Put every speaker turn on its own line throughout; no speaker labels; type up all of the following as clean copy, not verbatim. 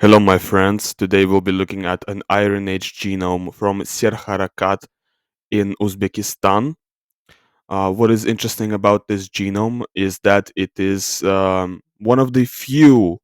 Hello, my friends. Today we'll be looking at an Iron Age genome from Serharakat in Uzbekistan. What is interesting about this genome is that it is one of the few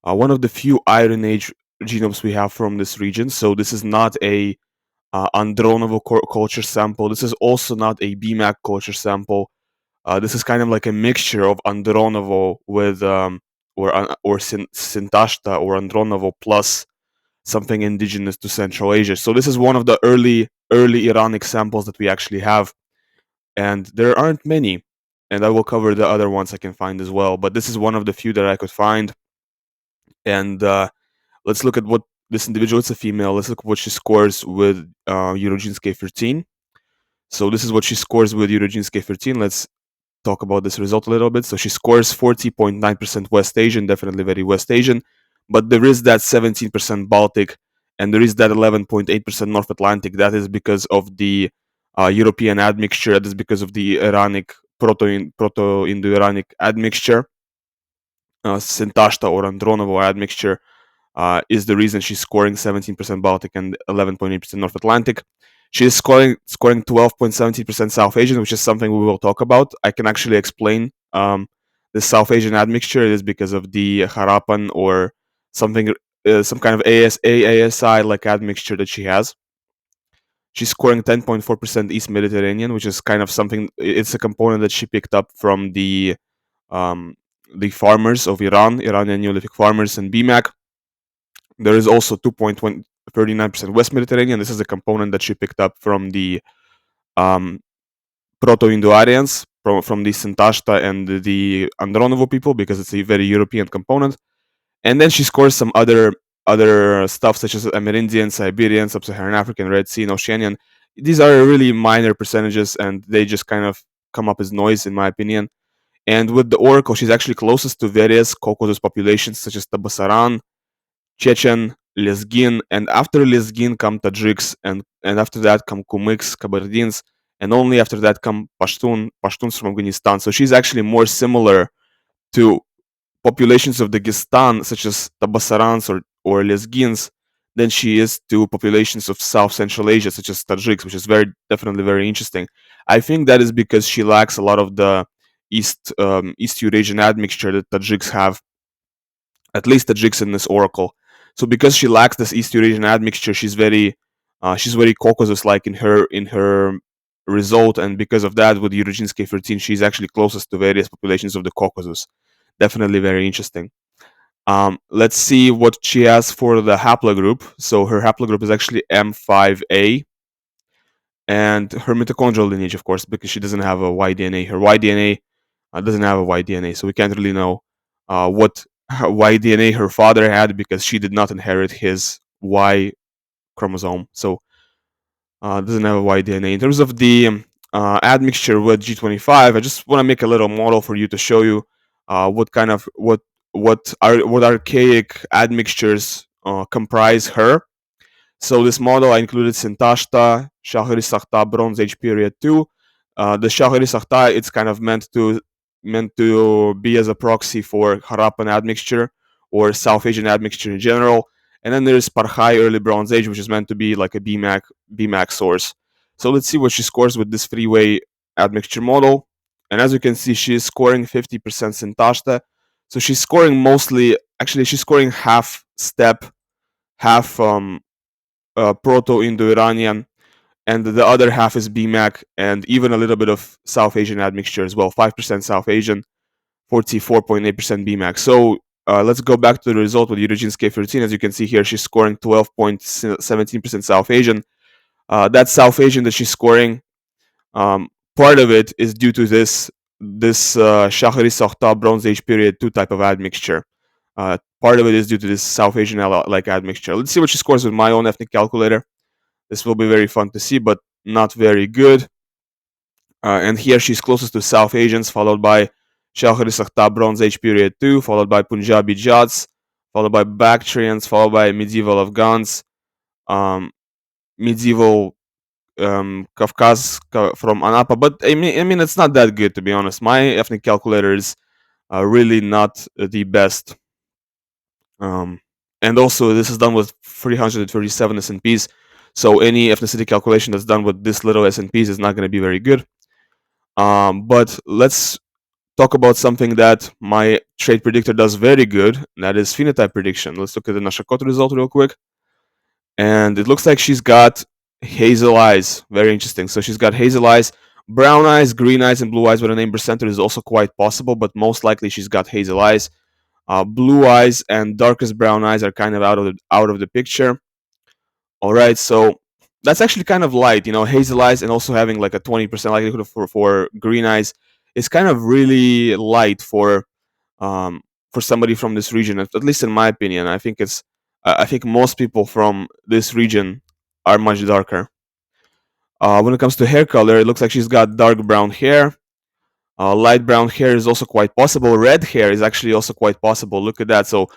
Iron Age genomes we have from this region. So this is not a Andronovo culture sample. This is also not a BMAC culture sample. This is kind of like a mixture of Andronovo with Sintashta or Andronovo plus something indigenous to Central Asia. So this is one of the early Iranic samples that we actually have, and there aren't many. And I will cover the other ones I can find as well. But this is one of the few that I could find. And let's look at what this individual. It's a female. Let's look at what she scores with Eurogenes K13. So this is what she scores with Eurogenes K13. Let's talk about this result a little bit. So she scores 40.9% West Asian, definitely very West Asian, but there is that 17% Baltic, and there is that 11.8% North Atlantic. That is because of the European admixture. That is because of the Iranic Proto-Indo-Iranic admixture, Sintashta or Andronovo admixture. Is the reason she's scoring 17% Baltic and 11.8% North Atlantic. She is scoring 12.17% South Asian, which is something we will talk about. I can actually explain the South Asian admixture. It is because of the Harappan or something, some kind of ASI like admixture that she has. She's scoring 10.4% East Mediterranean, which is kind of something. It's a component that she picked up from um, the farmers of Iran, Iranian Neolithic farmers, and BMAC. There is also 2.39% West Mediterranean. This is a component that she picked up from the um, Proto-Indo-Aryans, from the Sintashta and the Andronovo people, because it's a very European component. And then she scores some other stuff such as Amerindian, Siberian, Sub-Saharan African, Red Sea, and Oceanian. These are really minor percentages, and they just kind of come up as noise, in my opinion. And with the Oracle, she's actually closest to various Caucasus populations such as Tabasaran, Chechen, Lezgin, and after Lezgin come Tajiks, and after that come Kumyks, Kabardins, and only after that come Pashtuns from Afghanistan. So she's actually more similar to populations of Dagestan, such as Tabasarans or Lezgins, than she is to populations of South Central Asia, such as Tajiks, which is definitely very interesting. I think that is because she lacks a lot of the East Eurasian admixture that Tajiks have, at least Tajiks in this oracle. So because she lacks this East Eurasian admixture, she's very Caucasus-like in her result, and because of that, with Eurogenes K13, she's actually closest to various populations of the Caucasus. Definitely very interesting. Let's see what she has for the haplogroup. So her haplogroup is actually M5A, and her mitochondrial lineage, of course, because she doesn't have a Y-DNA. Her Y-DNA doesn't have a Y-DNA, so we can't really know what Y-DNA her father had, because she did not inherit his Y chromosome. So doesn't have a Y-DNA. In terms of the admixture with G25, I just want to make a little model for you to show you what kind of what archaic admixtures comprise her. So this model, I included Sintashta, Shahri Sakhta, Bronze Age period 2. The Shahri Sakhta, it's kind of meant to be as a proxy for Harappan admixture or South Asian admixture in general. And then there's Parchai, early Bronze Age, which is meant to be like a BMAC source. So let's see what she scores with this freeway admixture model. And as you can see, she is scoring 50% Sintashta. So she's scoring she's scoring half step, half Proto-Indo-Iranian, and the other half is BMAC, and even a little bit of South Asian admixture as well. 5% South Asian, 44.8% BMAC. So let's go back to the result with Eurogenes K13. As you can see here, she's scoring 12.17% South Asian. That South Asian that she's scoring, part of it is due to this Shahri Sokhta Bronze Age period 2 type of admixture. Part of it is due to this South Asian like admixture. Let's see what she scores with my own ethnic calculator. This will be very fun to see, but not very good. And here she's closest to South Asians, followed by Shahri Sakhta Bronze Age period 2, followed by Punjabi Jats, followed by Bactrians, followed by medieval Afghans, medieval Kafkaz from Anapa. But I mean, it's not that good, to be honest. My ethnic calculator is really not the best. Um, And also, this is done with 337 SNPs. So any ethnicity calculation that's done with this little SNPs is not going to be very good. But let's talk about something that my trait predictor does very good, and that is phenotype prediction. Let's look at the Nashakot result real quick. And it looks like she's got hazel eyes. Very interesting. So she's got hazel eyes, brown eyes, green eyes, and blue eyes with an amber center is also quite possible, but most likely she's got hazel eyes. Blue eyes and darkest brown eyes are kind of out of the picture. All right, so that's actually kind of light, hazel eyes and also having like a 20% likelihood for green eyes is kind of really light for somebody from this region, at least in my opinion. I think most people from this region are much darker. When it comes to hair color, it looks like she's got dark brown hair. Light brown hair is also quite possible. Red hair is actually also quite possible. Look at that. So,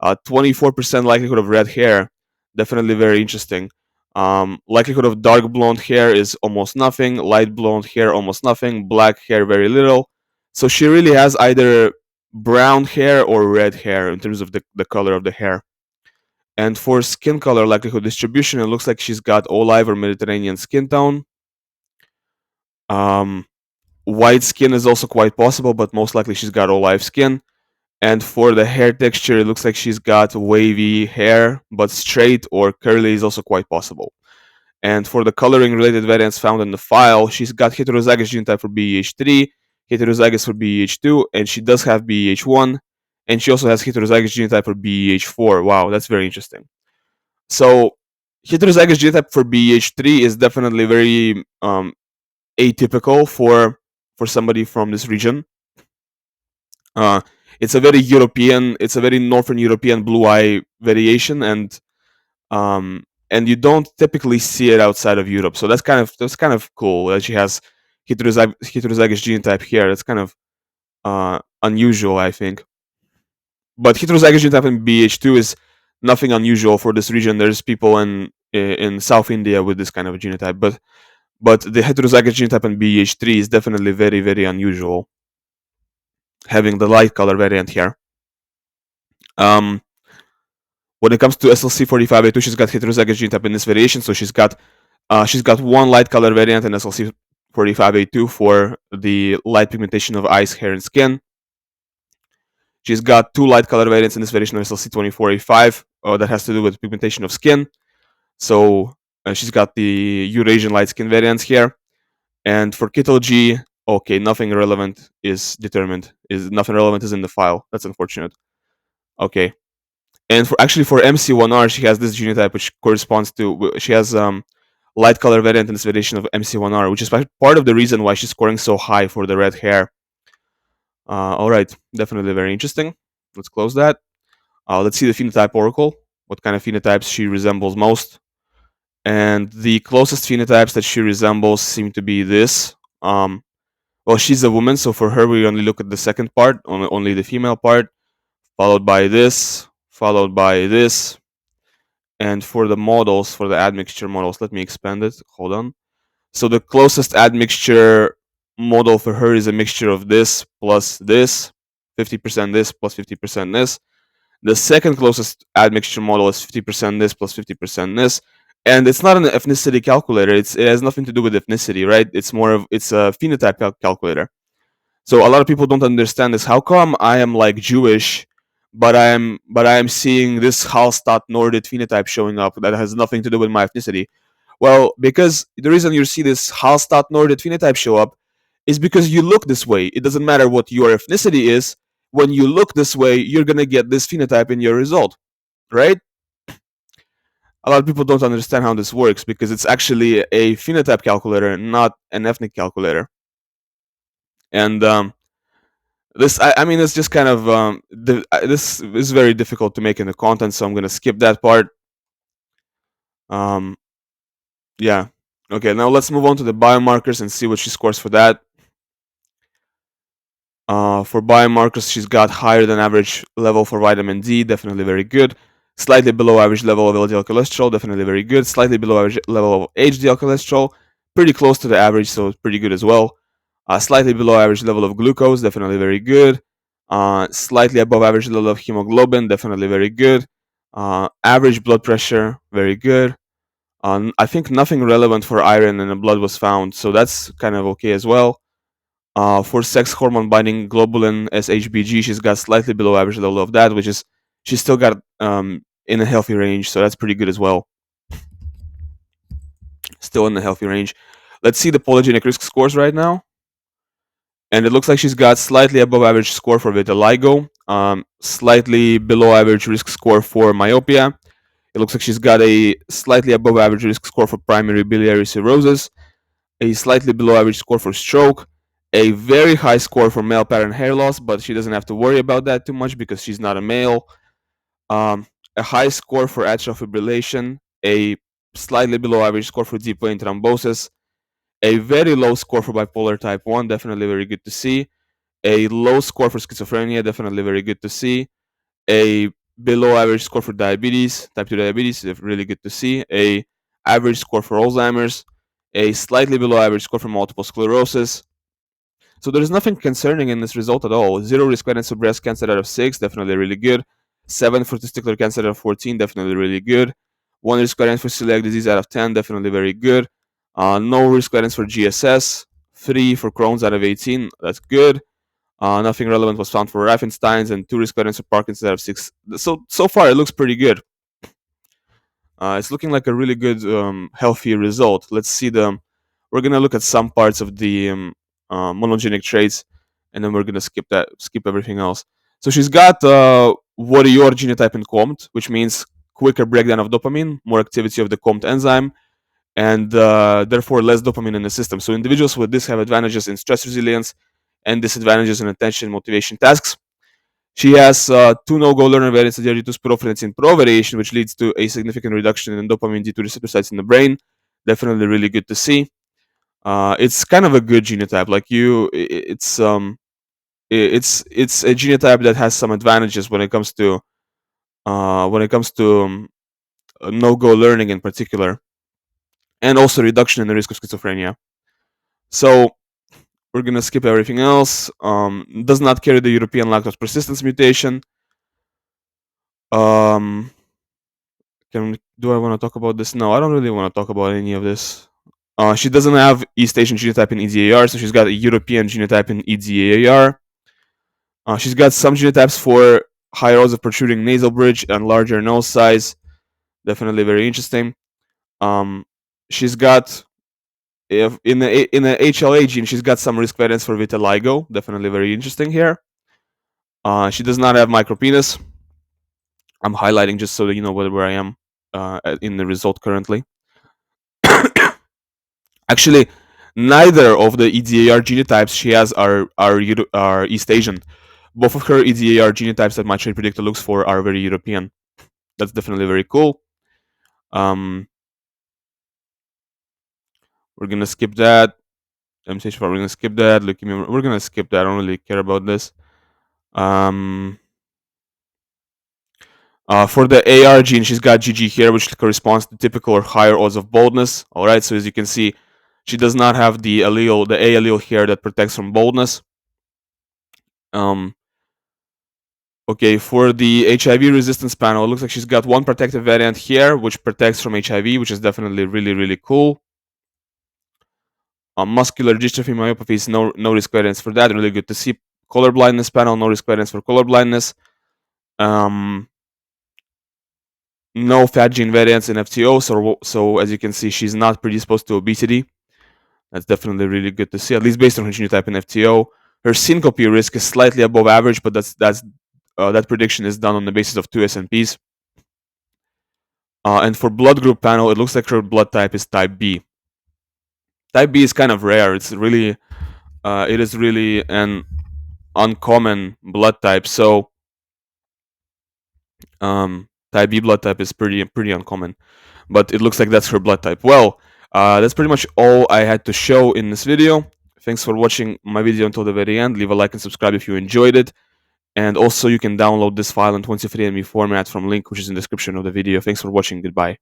24% likelihood of red hair. Definitely very interesting. Likelihood of dark blonde hair is almost nothing. Light blonde hair, almost nothing. Black hair, very little. So, she really has either brown hair or red hair in terms of the color of the hair. And for skin color likelihood distribution, it looks like she's got olive or Mediterranean skin tone. Um, White skin is also quite possible, but most likely she's got olive skin. And for the hair texture, it looks like she's got wavy hair, but straight or curly is also quite possible. And for the coloring related variants found in the file, she's got heterozygous genotype for BEH3, heterozygous for BEH2, and she does have BEH1, and she also has heterozygous genotype for BEH4. Wow, that's very interesting. So, heterozygous genotype for BEH3 is definitely very atypical for somebody from this region. Uh, it's a very European, it's a very Northern European blue eye variation, and you don't typically see it outside of Europe. So that's kind of cool that she has heterozygous genotype here. That's kind of unusual, I think. But heterozygous genotype in BH2 is nothing unusual for this region. There's people in South India with this kind of genotype, but the heterozygous genotype in BH3 is definitely very, very unusual, having the light color variant here. Um, when it comes to SLC45A2, she's got heterozygous genotype in this variation, so she's got one light color variant in SLC45A2 for the light pigmentation of eyes, hair, and skin. She's got two light color variants in this variation of SLC24A5 that has to do with pigmentation of skin. So she's got the Eurasian light skin variants here. And for Kittle G, okay, nothing relevant is determined. Nothing relevant is in the file. That's unfortunate. Okay. And for MC1R, she has this genotype which corresponds to, she has light color variant in this variation of MC1R, which is part of the reason why she's scoring so high for the red hair. All right, definitely very interesting. Let's close that. Let's see the phenotype oracle. What kind of phenotypes she resembles most? And the closest phenotypes that she resembles seem to be this. Well, she's a woman, so for her we only look at the second part, only the female part, followed by this, and for the models, for the admixture models, let me expand it. Hold on. So the closest admixture model for her is a mixture of this plus this, 50% this plus 50% this. The second closest admixture model is 50% this plus 50% this. And it's not an ethnicity calculator. It has nothing to do with ethnicity, right? It's a phenotype calculator. So a lot of people don't understand this. How come I am like Jewish, but I am seeing this Hallstatt Nordit phenotype showing up that has nothing to do with my ethnicity? Well, because the reason you see this Hallstatt Nordit phenotype show up is because you look this way. It doesn't matter what your ethnicity is. When you look this way, you're gonna get this phenotype in your result, right? A lot of people don't understand how this works because it's actually a phenotype calculator, not an ethnic calculator. And I mean, it's just kind of this is very difficult to make in the content, so I'm gonna skip that part. Um, yeah. Okay, now let's move on to the biomarkers and see what she scores for that. For biomarkers, she's got higher than average level for vitamin D, definitely very good. Slightly below average level of LDL cholesterol, definitely very good. Slightly below average level of HDL cholesterol, pretty close to the average, so pretty good as well. Slightly below average level of glucose, definitely very good. Slightly above average level of hemoglobin, definitely very good. Average blood pressure, very good. I think nothing relevant for iron in the blood was found, so that's kind of okay as well. For sex hormone binding globulin SHBG, she's got slightly below average level of that, which is she's still got in a healthy range, so that's pretty good as well. Still in the healthy range. Let's see the polygenic risk scores right now. And it looks like she's got slightly above average score for vitiligo, slightly below average risk score for myopia. It looks like she's got a slightly above average risk score for primary biliary cirrhosis, a slightly below average score for stroke, a very high score for male pattern hair loss, but she doesn't have to worry about that too much because she's not a male. A high score for atrial fibrillation, a slightly below average score for deep vein thrombosis, a very low score for bipolar type 1, definitely very good to see. A low score for schizophrenia, definitely very good to see. A below average score for diabetes, type 2 diabetes, really good to see. A average score for Alzheimer's, a slightly below average score for multiple sclerosis. So there's nothing concerning in this result at all. 0 risk variance for breast cancer out of 6, definitely really good. 7 for testicular cancer out of 14, definitely really good. 1 risk variance for celiac disease out of 10, definitely very good. No risk variance for GSS. 3 for Crohn's out of 18, that's good. Nothing relevant was found for Riefenstein's, and 2 risk variance for Parkinson's out of 6. So far it looks pretty good. It's looking like a really good, healthy result. Let's see the. We're gonna look at some parts of the monogenic traits, and then we're gonna skip everything else. So she's got warrior genotype in COMT, which means quicker breakdown of dopamine, more activity of the COMT enzyme, and therefore less dopamine in the system. So individuals with this have advantages in stress resilience and disadvantages in attention and motivation tasks. She has 2 no-go learner variants of the 2 spirophilins in pro variation, which leads to a significant reduction in dopamine D2 receptor sites in the brain. Definitely really good to see. It's kind of a good genotype. Like it's a genotype that has some advantages when it comes to no-go learning in particular, and also reduction in the risk of schizophrenia. So we're gonna skip everything else. Does not carry the European lactose persistence mutation. Do I want to talk about this? No, I don't really want to talk about any of this. She doesn't have East Asian genotype in EDAR, so she's got a European genotype in EDAR. She's got some genotypes for higher odds of protruding nasal bridge and larger nose size. Definitely very interesting. She's got in the HLA gene, she's got some risk variance for vitiligo. Definitely very interesting here. She does not have micropenis. I'm highlighting just so that you know where I am in the result currently. Actually, neither of the EDAR genotypes she has are East Asian. Both of her EDAR genotypes that my trait predictor looks for are very European. That's definitely very cool. We're gonna skip that. MCH4, we're gonna skip that. Leukemia, we're gonna skip that. I don't really care about this. For the AR gene, she's got GG here, which corresponds to typical or higher odds of baldness. All right, so as you can see, she does not have the allele, the A allele here that protects from baldness. Okay, for the HIV resistance panel, it looks like she's got 1 protective variant here, which protects from HIV, which is definitely really, really cool. Muscular dystrophy myopathies, no risk variance for that. Really good to see. Color blindness panel, no risk variance for color blindness. No fat gene variants in FTO, so as you can see, she's not predisposed to obesity. That's definitely really good to see, at least based on her genotype in FTO. Her syncope risk is slightly above average, but that prediction is done on the basis of 2 SNPs. And for blood group panel, it looks like her blood type is type B. Type B is kind of rare. It is really an uncommon blood type. So type B blood type is pretty uncommon, but it looks like that's her blood type. Well, that's pretty much all I had to show in this video. Thanks for watching my video until the very end. Leave a like and subscribe if you enjoyed it. And also, you can download this file in 23andMe format from link which is in the description of the video. Thanks for watching. Goodbye.